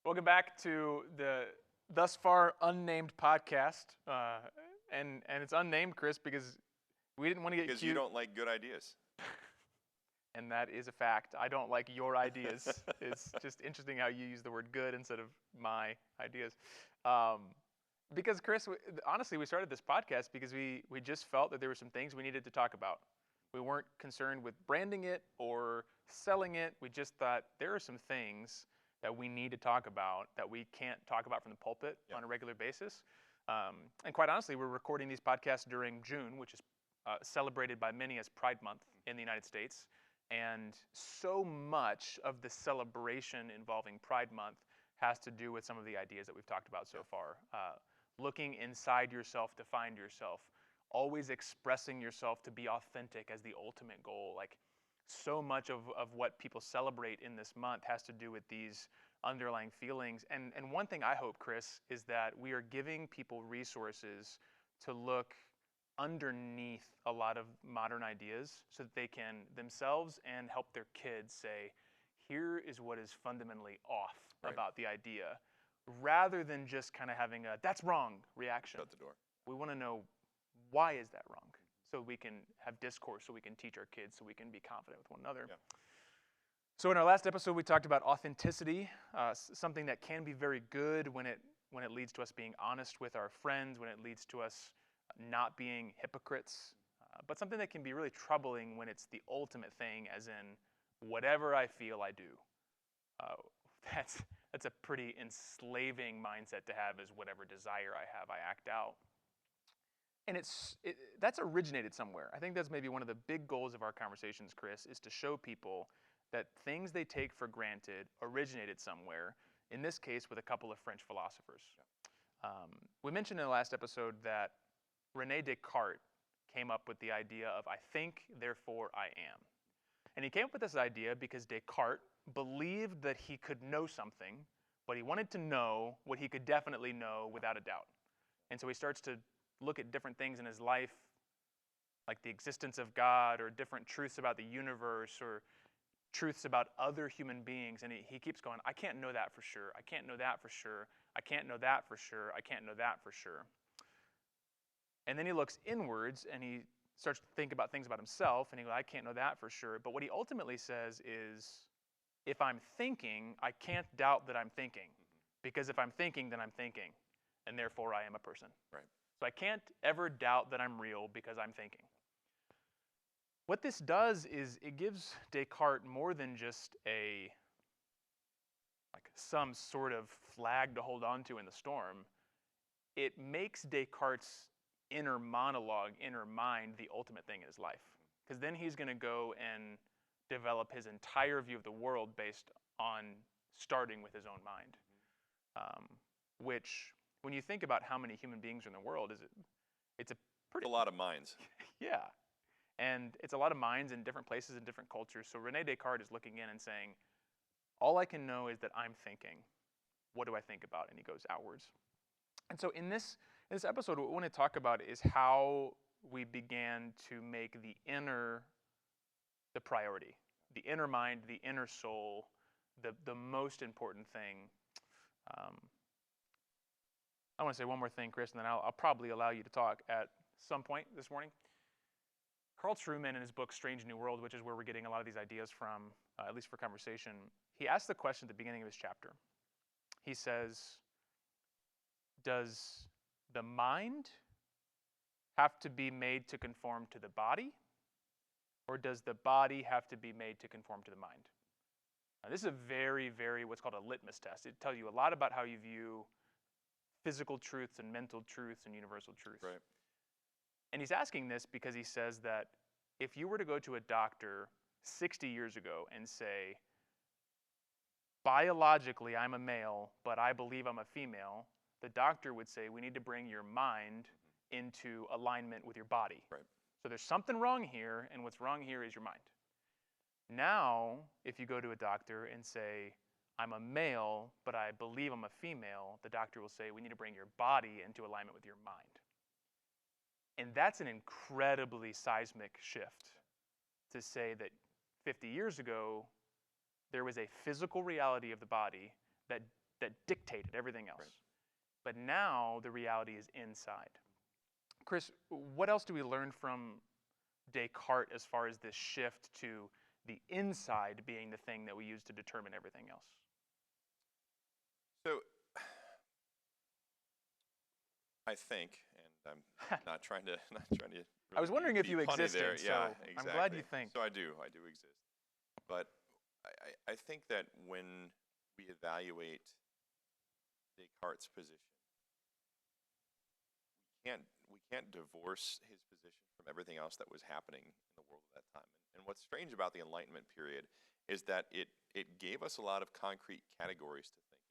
Welcome back to the thus far unnamed podcast, and it's unnamed, Chris, because we didn't want to get Because cute. you don't like good ideas. And that is a fact. I don't like your ideas. It's just interesting how you use the word good instead of my ideas. Because Chris, honestly, we started this podcast because we just felt that there were some things we needed to talk about. We weren't concerned with branding it or selling it. We just thought there are some things that we need to talk about that we can't talk about from the pulpit on a regular basis. And quite honestly, we're recording these podcasts during June, which is celebrated by many as Pride Month in the United States. And so much of the celebration involving Pride Month has to do with some of the ideas that we've talked about so far. Looking inside yourself to find yourself, always expressing yourself to be authentic as the ultimate goal. Like, so much of what people celebrate in this month has to do with these underlying feelings. And one thing I hope, Chris, is that we are giving people resources to look underneath a lot of modern ideas so that they can themselves and help their kids say, here is what is fundamentally off about the idea, rather than just kind of having a that's wrong reaction. Shut the door. We want to know, why is that wrong? So we can have discourse, so we can teach our kids, so we can be confident with one another. Yeah. So in our last episode, we talked about authenticity, something that can be very good when it leads to us being honest with our friends, when it leads to us not being hypocrites, but something that can be really troubling when it's the ultimate thing, as in whatever I feel, I do. That's a pretty enslaving mindset to have, is whatever desire I have, I act out. And that's originated somewhere. I think that's maybe one of the big goals of our conversations, Chris, is to show people that things they take for granted originated somewhere, in this case with a couple of French philosophers. We mentioned in the last episode that René Descartes came up with the idea of I think, therefore I am. And he came up with this idea because Descartes believed that he could know something, but he wanted to know what he could definitely know without a doubt. And so he starts to look at different things in his life, like the existence of God, or different truths about the universe, or truths about other human beings, and he keeps going, I can't know that for sure, I can't know that for sure, I can't know that for sure, I can't know that for sure. And then he looks inwards, and he starts to think about things about himself, and he goes, I can't know that for sure. But what he ultimately says is, if I'm thinking, I can't doubt that I'm thinking, because if I'm thinking, then I'm thinking, and therefore I am a person. Right. So I can't ever doubt that I'm real because I'm thinking. What this does is it gives Descartes more than just some sort of flag to hold on to in the storm. It makes Descartes' inner monologue, inner mind, the ultimate thing in his life. Because then he's going to go and develop his entire view of the world based on starting with his own mind. Which, when you think about how many human beings are in the world, it's a lot of minds. Yeah. And it's a lot of minds in different places and different cultures. So René Descartes is looking in and saying, all I can know is that I'm thinking. What do I think about? And he goes outwards. And so in this episode, what we want to talk about is how we began to make the inner the priority. The inner mind, the inner soul, the most important thing. I want to say one more thing, Chris, and then I'll probably allow you to talk at some point this morning. Carl Trueman, in his book Strange New World, which is where we're getting a lot of these ideas from, at least for conversation, he asked the question at the beginning of his chapter. He says, does the mind have to be made to conform to the body, or does the body have to be made to conform to the mind? Now, this is a very, very, what's called a litmus test. It tells you a lot about how you view physical truths and mental truths and universal truths. Right. And he's asking this because he says that if you were to go to a doctor 60 years ago and say, biologically I'm a male, but I believe I'm a female, the doctor would say, we need to bring your mind into alignment with your body. Right. So there's something wrong here, and what's wrong here is your mind. Now, if you go to a doctor and say, I'm a male, but I believe I'm a female, the doctor will say, we need to bring your body into alignment with your mind. And that's an incredibly seismic shift to say that 50 years ago, there was a physical reality of the body that that dictated everything else. Right. But now the reality is inside. Chris, what else do we learn from Descartes as far as this shift to the inside being the thing that we use to determine everything else? So I think, and I'm not trying to really I was wondering if be you punny existed, there. so Yeah, I'm exactly. glad you think. So I do exist. But I think that when we evaluate Descartes' position, we can't divorce his position from everything else that was happening in the world at that time. And what's strange about the Enlightenment period is that it gave us a lot of concrete categories to think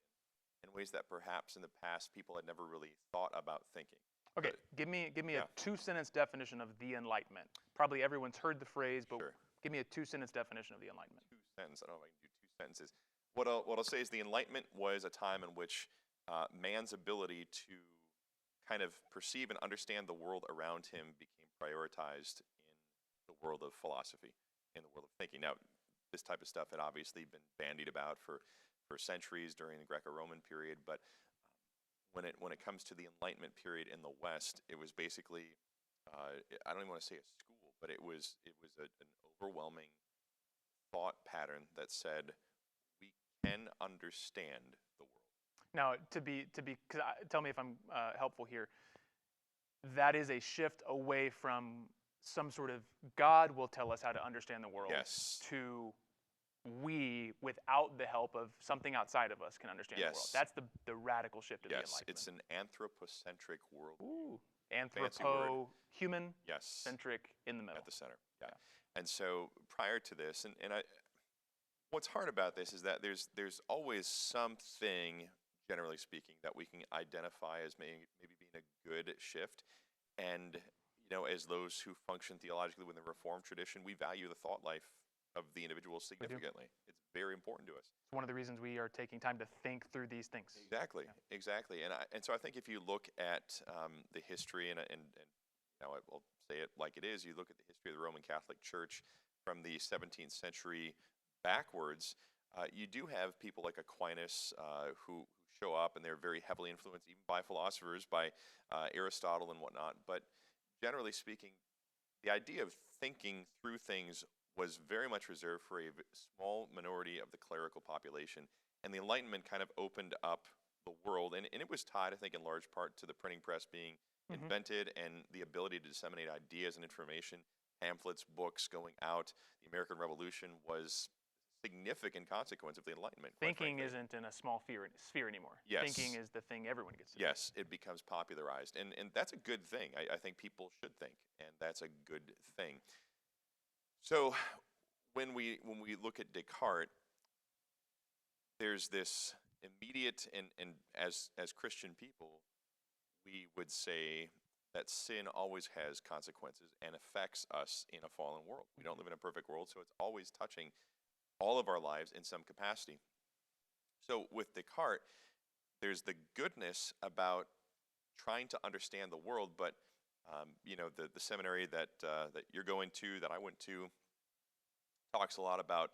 in ways that perhaps in the past people had never really thought about thinking. Okay, give me yeah. a two-sentence definition of the Enlightenment. Probably everyone's heard the phrase, but Sure. give me a two-sentence definition of the Enlightenment. Two sentences. I don't know if I can do two sentences. What I'll say is the Enlightenment was a time in which man's ability to kind of perceive and understand the world around him became prioritized in the world of philosophy, in the world of thinking. Now, this type of stuff had obviously been bandied about for centuries during the Greco-Roman period, but when it comes to the Enlightenment period in the West, it was basically I don't even want to say a school, but it was an overwhelming thought pattern that said we can understand the world. Now, tell me if I'm helpful here. That is a shift away from some sort of God will tell us how to understand the world. Yes. To we, without the help of something outside of us, can understand the world. That's the radical shift of the Enlightenment. Yes, it's an anthropocentric world. Ooh, human, yes, centric, in the middle. At the center. Yeah. And so prior to this, and what's hard about this is that there's always something, generally speaking, that we can identify as maybe being a good shift. And as those who function theologically within the Reformed tradition, we value the thought life of the individual significantly. It's very important to us. It's one of the reasons we are taking time to think through these things. Exactly. And so I think if you look at the history, and I'll say it like it is, you look at the history of the Roman Catholic Church from the 17th century backwards, you do have people like Aquinas who show up, and they're very heavily influenced even by philosophers, by Aristotle and whatnot. But generally speaking, the idea of thinking through things was very much reserved for a small minority of the clerical population. And the Enlightenment kind of opened up the world. And it was tied, I think, in large part to the printing press being invented and the ability to disseminate ideas and information, pamphlets, books going out. The American Revolution was a significant consequence of the Enlightenment. Thinking isn't in a small sphere anymore. Yes. Thinking is the thing everyone gets to do. Yes, it becomes popularized. And that's a good thing. I think people should think, and that's a good thing. So when we look at Descartes, there's this immediate, and as Christian people, we would say that sin always has consequences and affects us in a fallen world. We don't live in a perfect world, so it's always touching all of our lives in some capacity. So with Descartes, there's the goodness about trying to understand the world, but the seminary that you're going to, that I went to, talks a lot about,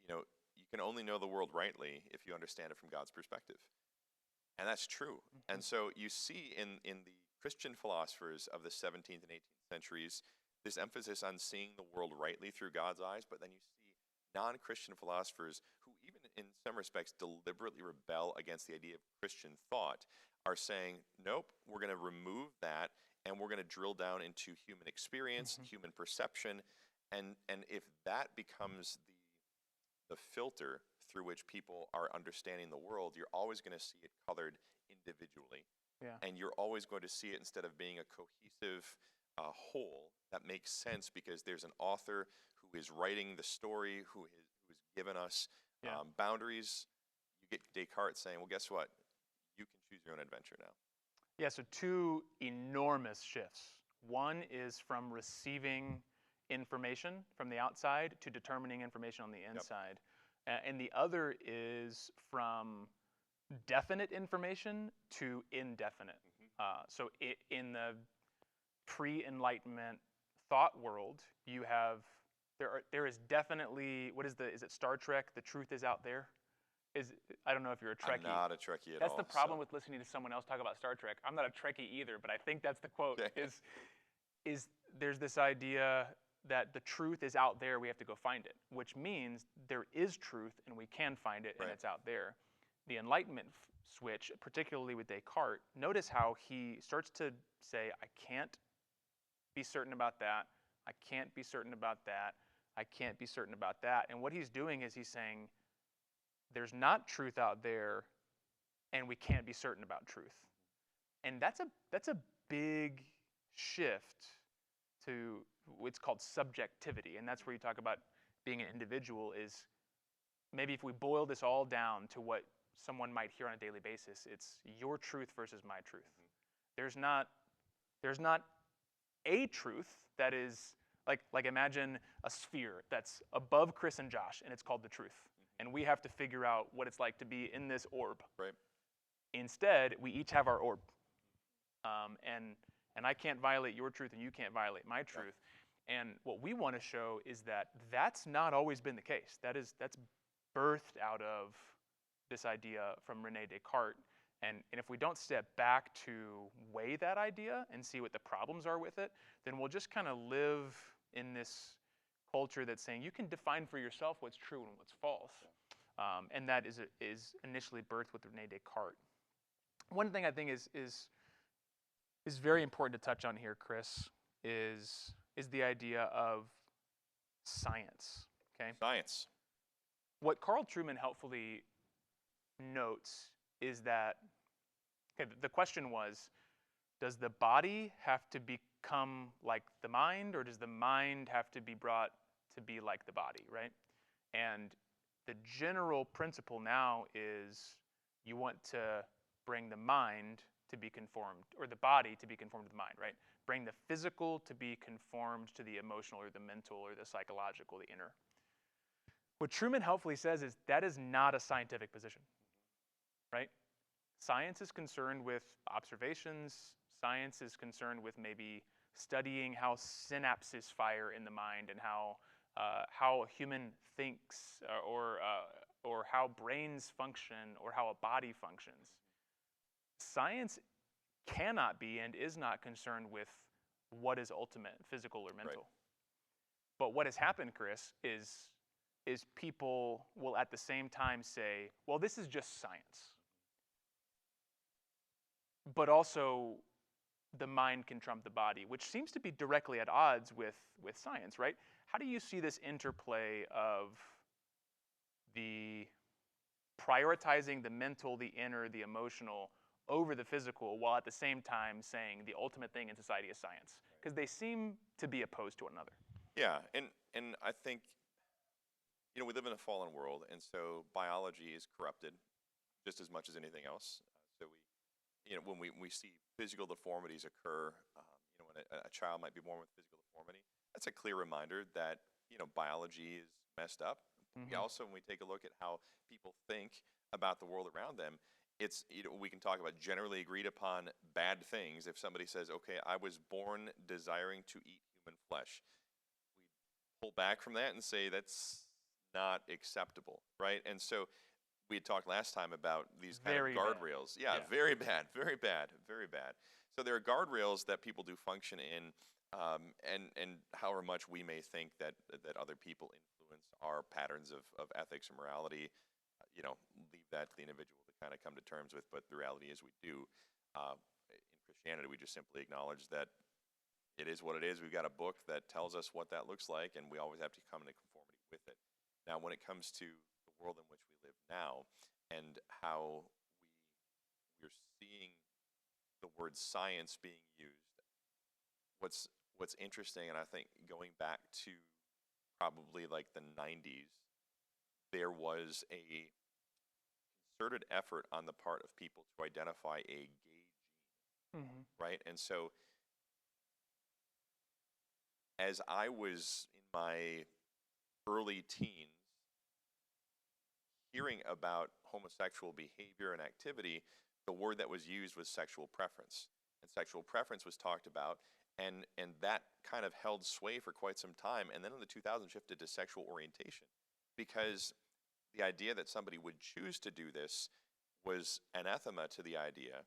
you can only know the world rightly if you understand it from God's perspective. And that's true. And so you see in the Christian philosophers of the 17th and 18th centuries this emphasis on seeing the world rightly through God's eyes, but then you see non-Christian philosophers who even in some respects deliberately rebel against the idea of Christian thought are saying, nope, we're going to remove that and we're going to drill down into human experience, human perception, and if that becomes the filter through which people are understanding the world, you're always going to see it colored individually. Yeah. And you're always going to see it instead of being a cohesive whole that makes sense because there's an author who is writing the story, who has given us boundaries. You get Descartes saying, well, guess what? You can choose your own adventure now. Yeah, so two enormous shifts. One is from receiving information from the outside to determining information on the inside. And the other is from definite information to indefinite. So in the pre-Enlightenment thought world, you have, there is definitely, is it Star Trek, the truth is out there? is I don't know if you're a I'm Trekkie. not a Trekkie at That's all. the problem with listening to someone else talk about Star Trek. I'm not a Trekkie either, but I think that's the quote. Okay. Is there's this idea that the truth is out there, we have to go find it, which means there is truth and we can find it and Right. it's out there. The Enlightenment switch, particularly with Descartes, notice how he starts to say, I can't be certain about that, I can't be certain about that, I can't be certain about that. And what he's doing is he's saying, there's not truth out there and we can't be certain about truth. And that's a big shift to what's called subjectivity, and that's where you talk about being an individual. Is maybe if we boil this all down to what someone might hear on a daily basis, it's your truth versus my truth. There's not a truth that is like imagine a sphere that's above Chris and Josh, and it's called the truth, and we have to figure out what it's like to be in this orb. Right. Instead, we each have our orb, and I can't violate your truth, and you can't violate my truth. And what we want to show is that that's not always been the case. That's birthed out of this idea from Rene Descartes. And if we don't step back to weigh that idea and see what the problems are with it, then we'll just kind of live in this culture that's saying you can define for yourself what's true and what's false. And that is initially birthed with Rene Descartes. One thing I think is very important to touch on here, Chris, is the idea of science. Okay. Science. What Carl Trueman helpfully notes is that the question was, does the body have to become like the mind, or does the mind have to be brought to be like the body, right? And the general principle now is you want to bring the mind to be conformed, or the body to be conformed to the mind, right? Bring the physical to be conformed to the emotional or the mental or the psychological, the inner. What Trueman helpfully says is that is not a scientific position, right? Science is concerned with observations. Science is concerned with maybe studying how synapses fire in the mind and how a human thinks, or how brains function, or how a body functions. Science cannot be and is not concerned with what is ultimate, physical or mental. Right. But what has happened, Chris, is people will at the same time say, well, this is just science. But also, the mind can trump the body, which seems to be directly at odds with science, right? How do you see this interplay of the prioritizing the mental, the inner, the emotional over the physical, while at the same time saying the ultimate thing in society is science? Because they seem to be opposed to one another. Yeah, and I think, we live in a fallen world, and so biology is corrupted just as much as anything else. So when we see physical deformities occur, when a child might be born with physical deformity, that's a clear reminder that, biology is messed up. Mm-hmm. Also, when we take a look at how people think about the world around them, it's, we can talk about generally agreed upon bad things. If somebody says, okay, I was born desiring to eat human flesh, we pull back from that and say that's not acceptable, right? And so we had talked last time about these kind of guardrails. Yeah, very bad, very bad, very bad. So there are guardrails that people do function in, and however much we may think that other people influence our patterns of ethics and morality, leave that to the individual to kind of come to terms with. But the reality is we do. In Christianity, we just simply acknowledge that it is what it is. We've got a book that tells us what that looks like, and we always have to come into conformity with it. Now, when it comes to the world in which we live now, and how we're seeing the word science being used, what's interesting, and I think going back to probably like the 90s, there was a concerted effort on the part of people to identify a gay gene, mm-hmm. right? And so as I was in my early teens, hearing about homosexual behavior and activity, the word that was used was sexual preference. And sexual preference was talked about, and that kind of held sway for quite some time. And then in the 2000s shifted to sexual orientation, because the idea that somebody would choose to do this was anathema to the idea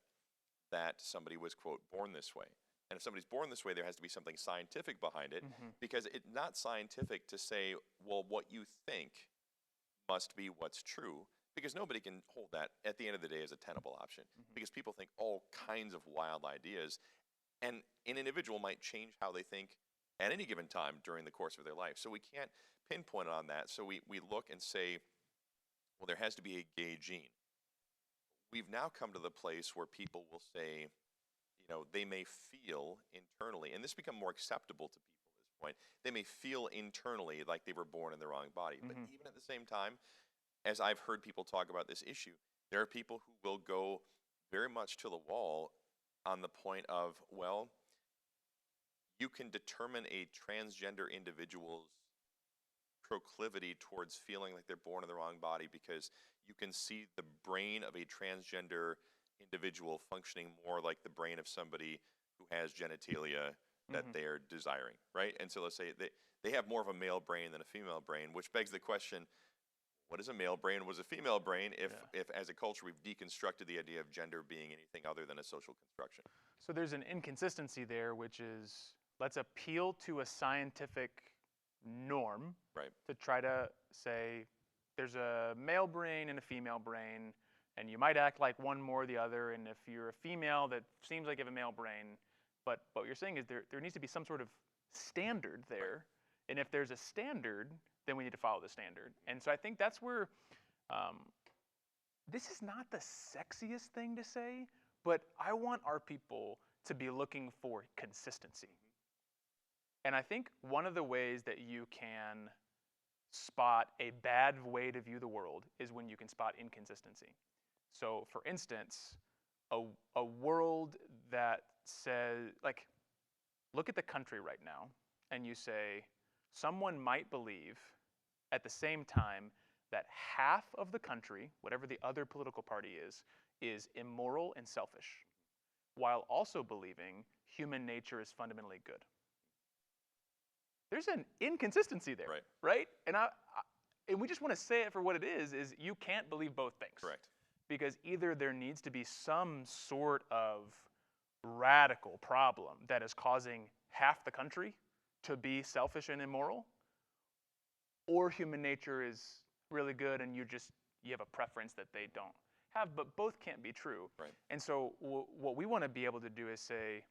that somebody was, quote, born this way. And if somebody's born this way, there has to be something scientific behind it, because it's not scientific to say, well, what you think must be what's true, because nobody can hold that at the end of the day as a tenable option, because people think all kinds of wild ideas, and an individual might change how they think at any given time during the course of their life. So we can't pinpoint on that. So we look and say, well, there has to be a gay gene. We've now come to the place where people will say, they may feel internally, and this become more acceptable to people at this point, they may feel internally like they were born in the wrong body. But even at the same time, as I've heard people talk about this issue, there are people who will go very much to the wall on the point of, well, you can determine a transgender individual's proclivity towards feeling like they're born in the wrong body because you can see the brain of a transgender individual functioning more like the brain of somebody who has genitalia that they're desiring, right? And so let's say they have more of a male brain than a female brain, which begs the question, what is a male brain? What is a female brain if as a culture we've deconstructed the idea of gender being anything other than a social construction? So there's an inconsistency there, which is, let's appeal to a scientific norm to try to say there's a male brain and a female brain, and you might act like one more or the other, and if you're a female that seems like you have a male brain, but what you're saying is there needs to be some sort of standard there, and if there's a standard, then we need to follow the standard. And so I think that's where, this is not the sexiest thing to say, but I want our people to be looking for consistency. And I think one of the ways that you can spot a bad way to view the world is when you can spot inconsistency. So for instance, a world that says, like, look at the country right now, and you say, someone might believe at the same time that half of the country, whatever the other political party is immoral and selfish, while also believing human nature is fundamentally good. There's an inconsistency there, right? And and we just want to say it for what it is you can't believe both things. Correct. Because either there needs to be some sort of radical problem that is causing half the country to be selfish and immoral, or human nature is really good and you have a preference that they don't have, but both can't be true. Right. And so what we want to be able to do is say,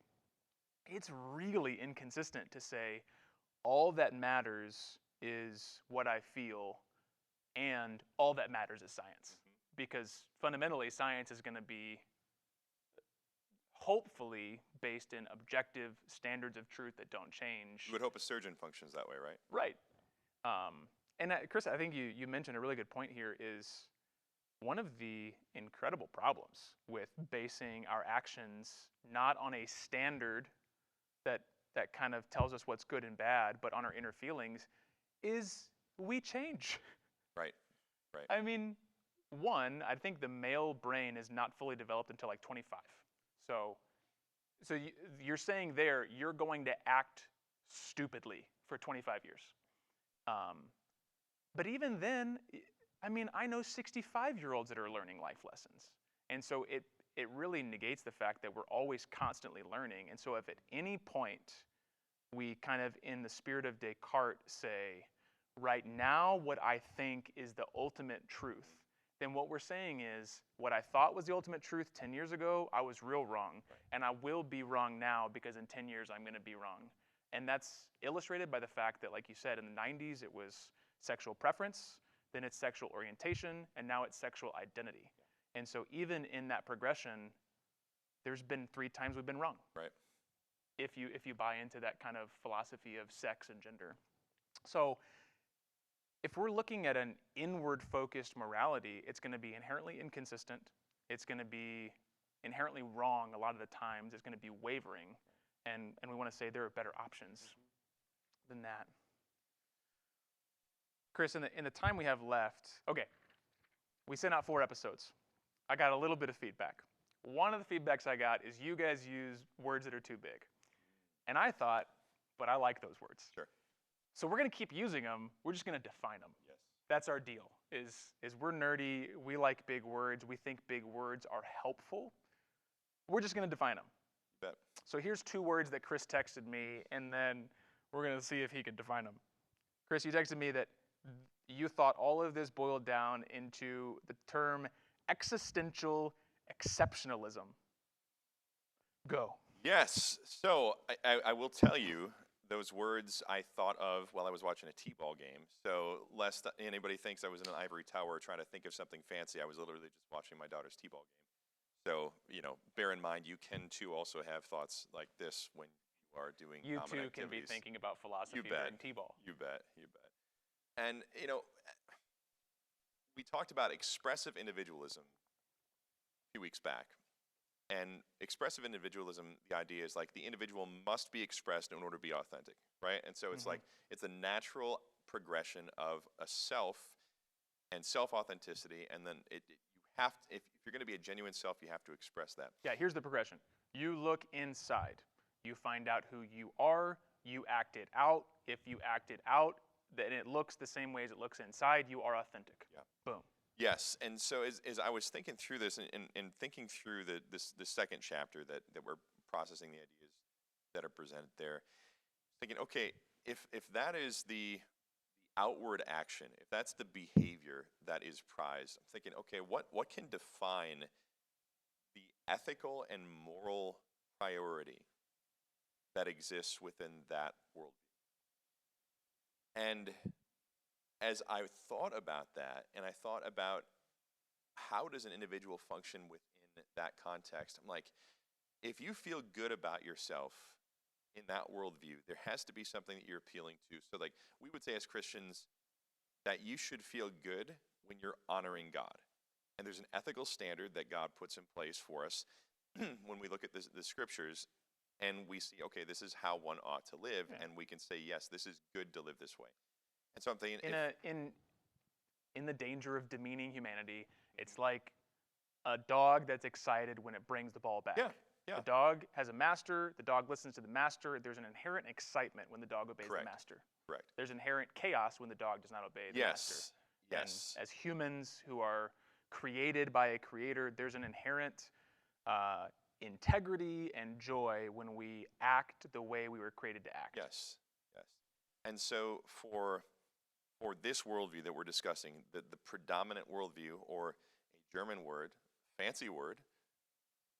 it's really inconsistent to say, all that matters is what I feel, and all that matters is science. Because fundamentally, science is going to be hopefully based in objective standards of truth that don't change. You would hope a surgeon functions that way, right? Right. And Chris, I think you mentioned a really good point here is one of the incredible problems with basing our actions not on a standard that kind of tells us what's good and bad, but on our inner feelings, is we change. Right. I mean, I think the male brain is not fully developed until like 25. So you're saying there you're going to act stupidly for 25 years. But even then, I mean, I know 65-year-olds that are learning life lessons. And so it really negates the fact that we're always constantly learning. And so if at any point we kind of, in the spirit of Descartes, say, right now what I think is the ultimate truth, then what we're saying is what I thought was the ultimate truth 10 years ago, I was real wrong. And I will be wrong now because in 10 years I'm going to be wrong. And that's illustrated by the fact that, like you said, in the 90s it was sexual preference, then it's sexual orientation, and now it's sexual identity. And so even in that progression, there's been 3 times we've been wrong. Right. If you buy into that kind of philosophy of sex and gender. So if we're looking at an inward-focused morality, it's going to be inherently inconsistent. It's going to be inherently wrong a lot of the times. It's going to be wavering. And we want to say there are better options than that. Chris, in the time we have left, okay, we sent out 4 episodes. I got a little bit of feedback. One of the feedbacks I got is you guys use words that are too big. And I thought, but I like those words. Sure. So we're going to keep using them. We're just going to define them. Yes. That's our deal. is we're nerdy. We like big words. We think big words are helpful. We're just going to define them. Bet. So here's 2 words that Chris texted me, and then we're going to see if he can define them. Chris, you texted me that you thought all of this boiled down into the term existential exceptionalism. Go. Yes. So I will tell you, those words I thought of while I was watching a T-ball game. So lest anybody thinks I was in an ivory tower trying to think of something fancy, I was literally just watching my daughter's T-ball game. So, bear in mind, you can too also have thoughts like this when you are doing You common too activities. can be thinking about philosophy You bet. during T-ball. You bet. You bet. And, we talked about expressive individualism a few weeks back. And expressive individualism, the idea is like the individual must be expressed in order to be authentic, right? And so it's like it's a natural progression of a self and self-authenticity, and then you have to, if you're going to be a genuine self, you have to express that. Yeah, here's the progression. You look inside. You find out who you are. You act it out. If you act it out, then it looks the same way as it looks inside. You are authentic. Yeah. Boom. Yes, and so as I was thinking through this and thinking through the second chapter that we're processing the ideas that are presented there, thinking, okay, if that is the outward action, if that's the behavior that is prized, I'm thinking, okay, what can define the ethical and moral priority that exists within that worldview? And as I thought about that, and I thought about how does an individual function within that context, I'm like, if you feel good about yourself in that worldview, there has to be something that you're appealing to. So like we would say as Christians that you should feel good when you're honoring God. And there's an ethical standard that God puts in place for us when we look at the scriptures and we see, okay, this is how one ought to live, and we can say, yes, this is good to live this way. And so I'm thinking, in the danger of demeaning humanity, it's like a dog that's excited when it brings the ball back. Yeah, yeah. The dog has a master. The dog listens to the master. There's an inherent excitement when the dog obeys Correct. the master. Correct. There's inherent chaos when the dog does not obey the master. Yes. And as humans who are created by a creator, there's an inherent integrity and joy when we act the way we were created to act. Yes. Yes. And so for this worldview that we're discussing, the predominant worldview, or a German word, fancy word,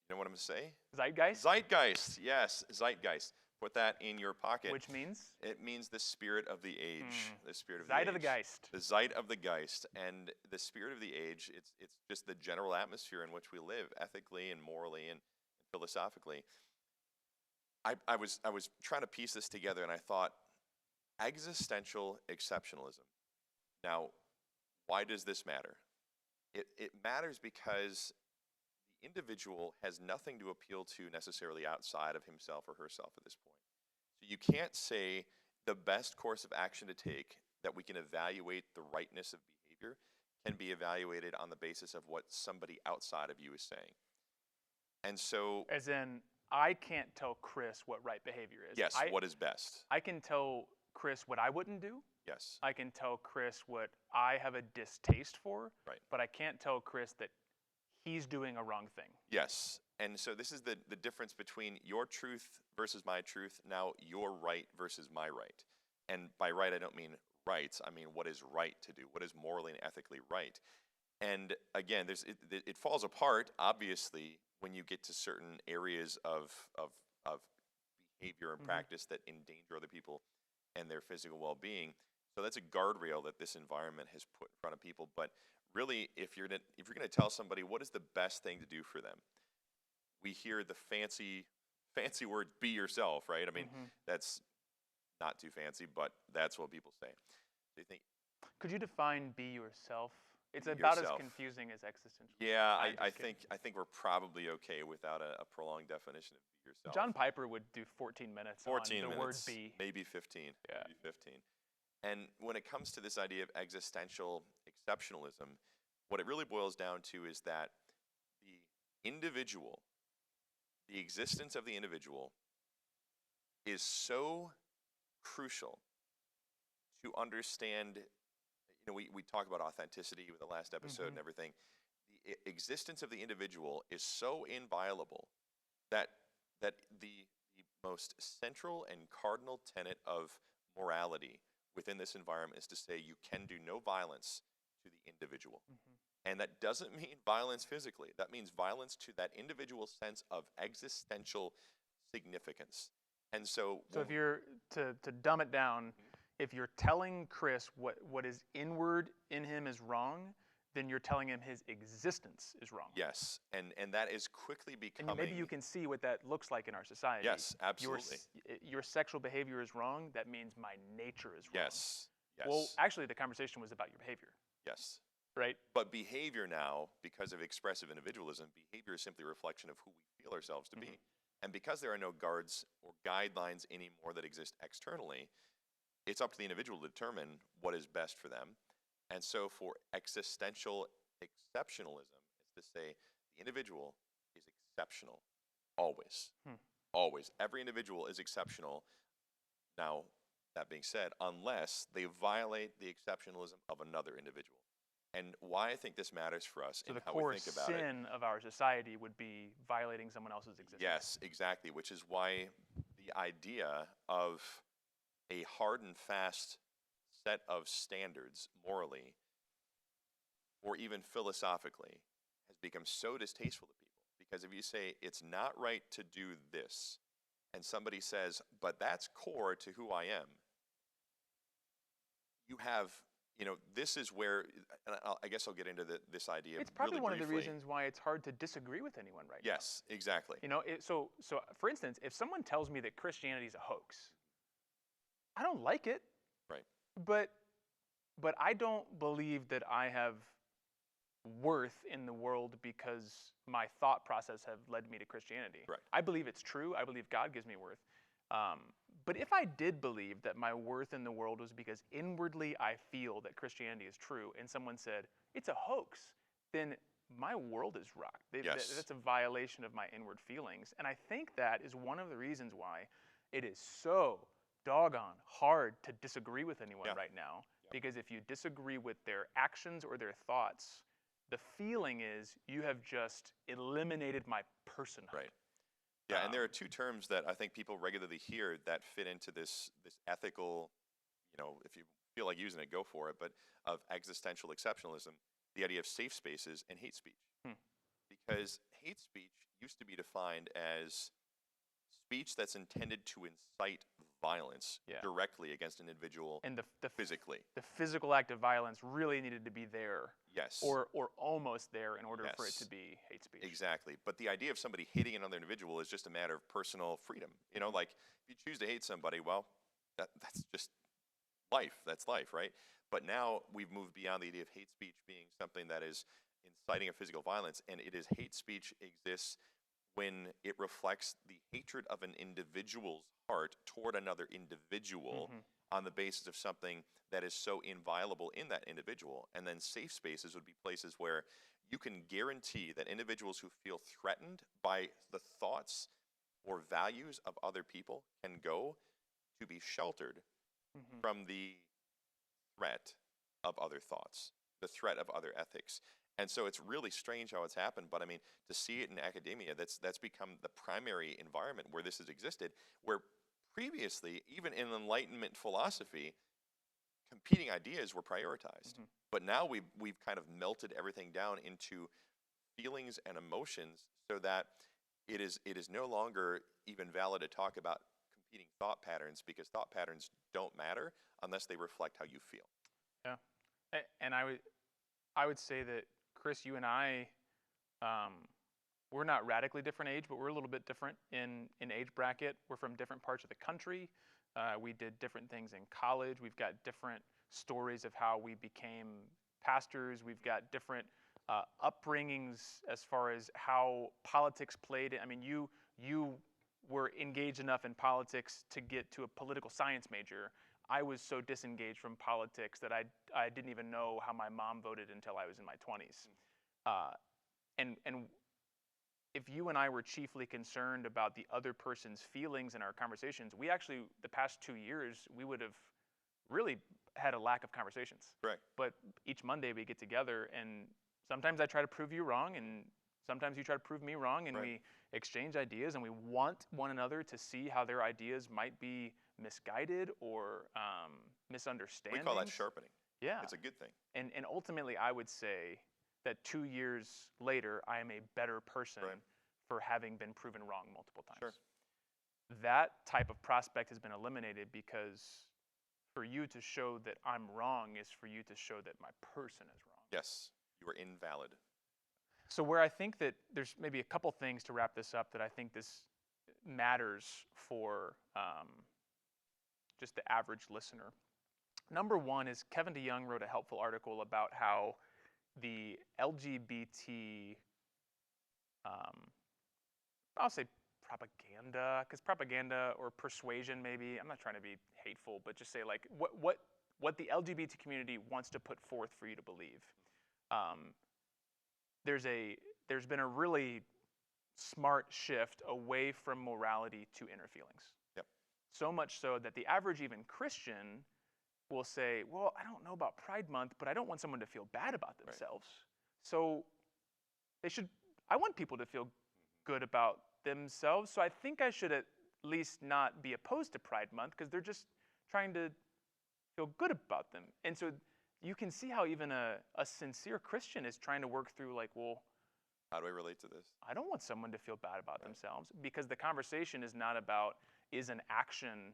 you know what I'm going to say? Zeitgeist? Zeitgeist, yes, Zeitgeist. Put that in your pocket. Which means? It means the spirit of the age. The spirit of Zeit the of age. the Geist. The Zeit of the Geist. And the spirit of the age, it's just the general atmosphere in which we live, ethically and morally and philosophically. I was trying to piece this together, and I thought, existential exceptionalism. Now, why does this matter? It matters because the individual has nothing to appeal to necessarily outside of himself or herself at this point. So you can't say the best course of action to take that we can evaluate the rightness of behavior can be evaluated on the basis of what somebody outside of you is saying. And so, as in, I can't tell Chris what right behavior is. Yes, what is best. I can tell Chris what I wouldn't do. Yes. I can tell Chris what I have a distaste for. Right. But I can't tell Chris that he's doing a wrong thing. Yes. And so this is the difference between your truth versus my truth, now your right versus my right. And by right, I don't mean rights. I mean what is right to do, what is morally and ethically right. And again, it falls apart, obviously, when you get to certain areas of behavior and practice that endanger other people and their physical well-being. So that's a guardrail that this environment has put in front of people. But really, if you're going to tell somebody what is the best thing to do for them, we hear the fancy word, be yourself, right? I mean, that's not too fancy, but that's what people say. They think. Could you define be yourself? It's Be about yourself. as confusing as existential. Yeah, I think we're probably okay without a prolonged definition of be yourself. John Piper would do 14 minutes 14 on the minutes, word be. maybe 15. Yeah. Maybe 15. And when it comes to this idea of existential exceptionalism, what it really boils down to is that the individual, the existence of the individual, is so crucial to understand, we talk about authenticity with the last episode and Mhm. everything. The existence of the individual is so inviolable that the most central and cardinal tenet of morality within this environment is to say you can do no violence to the individual. Mhm. And that doesn't mean violence physically. That means violence to that individual sense of existential significance. And so So when if you're to dumb it down, Mhm. if you're telling Chris what is inward in him is wrong, then you're telling him his existence is wrong. Yes, and that is quickly And maybe you becoming can see what that looks like in our society. yes, absolutely. Your sexual behavior is wrong. That means my nature is wrong. Yes, Well, yes, actually, the conversation was about your behavior, yes. right? But behavior now, because of expressive individualism, behavior is simply a reflection of who we feel ourselves to Mhm. be. And because there are no guards or guidelines anymore that exist externally, it's up to the individual to determine what is best for them. And so for existential exceptionalism, it's to say the individual is exceptional always. Hmm. Always. Every individual is exceptional. Now, that being said, unless they violate the exceptionalism of another individual. And why I think this matters for us So and the how we core think about it. sin of our society would be violating someone else's existence. Yes, exactly, which is why the idea of a hard and fast set of standards morally or even philosophically has become so distasteful to people. Because if you say it's not right to do this, and somebody says, but that's core to who I am, you have, this is where, and I guess I'll get into this idea It's probably really one of the briefly. reasons why it's hard to disagree with anyone right now. Yes, exactly. So for instance, if someone tells me that Christianity is a hoax, I don't like it, Right, but I don't believe that I have worth in the world because my thought process have led me to Christianity. correct. I believe it's true. I believe God gives me worth. But if I did believe that my worth in the world was because inwardly I feel that Christianity is true, and someone said it's a hoax, then my world is rocked. Yes. That's a violation of my inward feelings. And I think that is one of the reasons why it is so doggone hard to disagree with anyone Yeah. right now. Yeah. Because if you disagree with their actions or their thoughts, the feeling is you have just eliminated my personhood. Right. Yeah, and there are two terms that I think people regularly hear that fit into this ethical, if you feel like using it, go for it, but of existential exceptionalism, the idea of safe spaces and hate speech. Hmm. Because hate speech used to be defined as speech that's intended to incite violence Yeah. directly against an individual And physically. the physical act of violence really needed to be there, Yes. or almost there, in order for it Yes. to be hate speech. Exactly. But the idea of somebody hating another individual is just a matter of personal freedom. Like if you choose to hate somebody, well, that's just life. That's life, right? But now we've moved beyond the idea of hate speech being something that is inciting a physical violence, and it is hate speech exists when it reflects the hatred of an individual's heart toward another individual Mhm. on the basis of something that is so inviolable in that individual. And then safe spaces would be places where you can guarantee that individuals who feel threatened by the thoughts or values of other people can go to be sheltered Mhm. from the threat of other thoughts, the threat of other ethics. And so it's really strange how it's happened, but I mean, to see it in academia, that's become the primary environment where this has existed, where previously, even in Enlightenment philosophy, competing ideas were prioritized. Mhm. But now we've kind of melted everything down into feelings and emotions so that it is no longer even valid to talk about competing thought patterns, because thought patterns don't matter unless they reflect how you feel. Yeah. And I would say that Chris, you and I, we're not radically different age, but we're a little bit different in age bracket. We're from different parts of the country. We did different things in college. We've got different stories of how we became pastors. We've got different upbringings as far as how politics played. I mean, you were engaged enough in politics to get to a political science major. I was so disengaged from politics that I didn't even know how my mom voted until I was in my 20s. And if you and I were chiefly concerned about the other person's feelings in our conversations, we actually, the past 2 years, we would have really, had a lack of conversations. Correct. But each Monday we get together, and sometimes I try to prove you wrong, and sometimes you try to prove me wrong, and Right. we exchange ideas, and we want one another to see how their ideas might be misguided or We misunderstandings. call that sharpening. Yeah. It's a good thing. And ultimately, I would say that 2 years later, I am a better person Right. for having been proven wrong multiple times. Sure. That type of prospect has been eliminated because for you to show that I'm wrong is for you to show that my person is wrong. Yes, you are invalid. So where I think that there's maybe a couple things to wrap this up that I think this matters for just the average listener. Number one is Kevin DeYoung wrote a helpful article about how the LGBT, I'll say propaganda, because propaganda or persuasion maybe, I'm not trying to be hateful, but just say like what the LGBT community wants to put forth for you to believe. There's been a really smart shift away from morality to inner feelings. Yep. So much so that the average even Christian will say, well, I don't know about Pride Month, but I don't want someone to feel bad about themselves. Right. So I want people to feel good about themselves. So I think I should at least not be opposed to Pride Month because they're just trying to feel good about them. And so you can see how even a sincere Christian is trying to work through like, well, how do I relate to this? I don't want someone to feel bad about themselves, because the conversation is not about is an action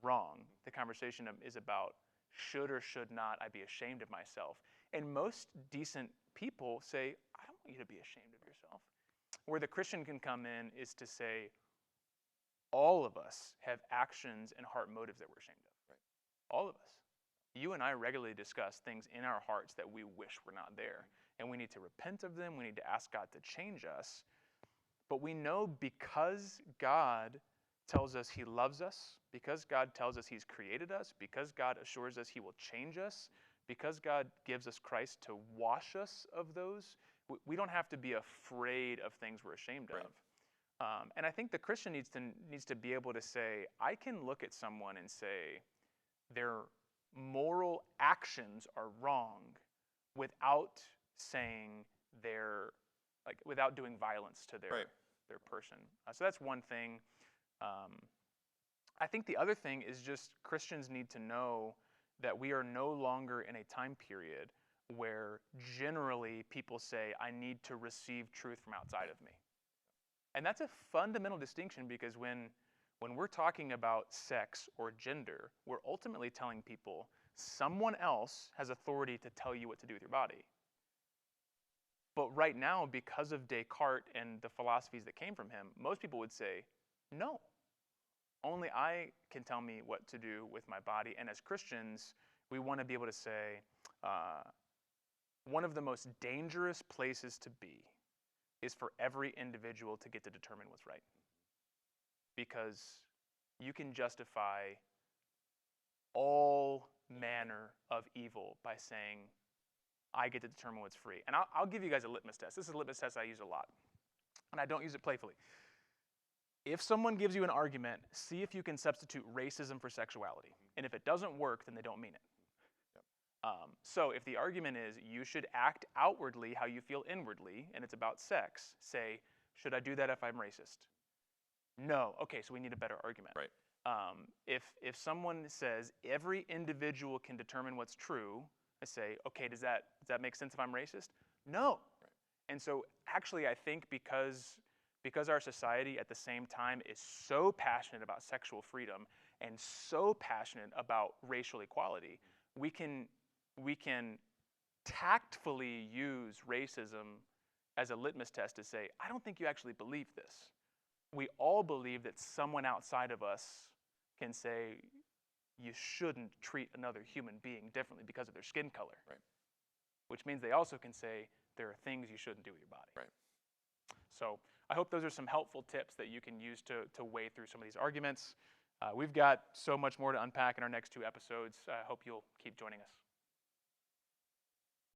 wrong. The conversation is about should or should not I be ashamed of myself. And most decent people say, I don't want you to be ashamed of yourself. Where the Christian can come in is to say, all of us have actions and heart motives that we're ashamed of. Right. All of us. You and I regularly discuss things in our hearts that we wish were not there. And we need to repent of them. We need to ask God to change us. But we know because God tells us he loves us, because God tells us he's created us, because God assures us he will change us, because God gives us Christ to wash us of those, we don't have to be afraid of things we're ashamed Right. of. And I think the Christian needs to be able to say, I can look at someone and say, their moral actions are wrong without saying without doing violence to their person. So that's one thing. I think the other thing is just Christians need to know that we are no longer in a time period where generally people say, I need to receive truth from outside of me. And that's a fundamental distinction, because when we're talking about sex or gender, we're ultimately telling people someone else has authority to tell you what to do with your body. But right now, because of Descartes and the philosophies that came from him, most people would say, no, only I can tell me what to do with my body. And as Christians, we want to be able to say, one of the most dangerous places to be is for every individual to get to determine what's right. Because you can justify all manner of evil by saying, I get to determine what's free. And I'll give you guys a litmus test. This is a litmus test I use a lot, and I don't use it playfully. If someone gives you an argument, see if you can substitute racism for sexuality. And if it doesn't work, then they don't mean it. So if the argument is you should act outwardly how you feel inwardly, and it's about sex, say, should I do that if I'm racist? No. Okay, so we need a better argument. Right. If someone says every individual can determine what's true, I say, okay, does that make sense if I'm racist? No. Right. And so actually I think because our society at the same time is so passionate about sexual freedom and so passionate about racial equality, we can tactfully use racism as a litmus test to say, I don't think you actually believe this. We all believe that someone outside of us can say, you shouldn't treat another human being differently because of their skin color. Right. Which means they also can say, there are things you shouldn't do with your body. Right. So I hope those are some helpful tips that you can use to weigh through some of these arguments. We've got so much more to unpack in our next 2 episodes. I hope you'll keep joining us.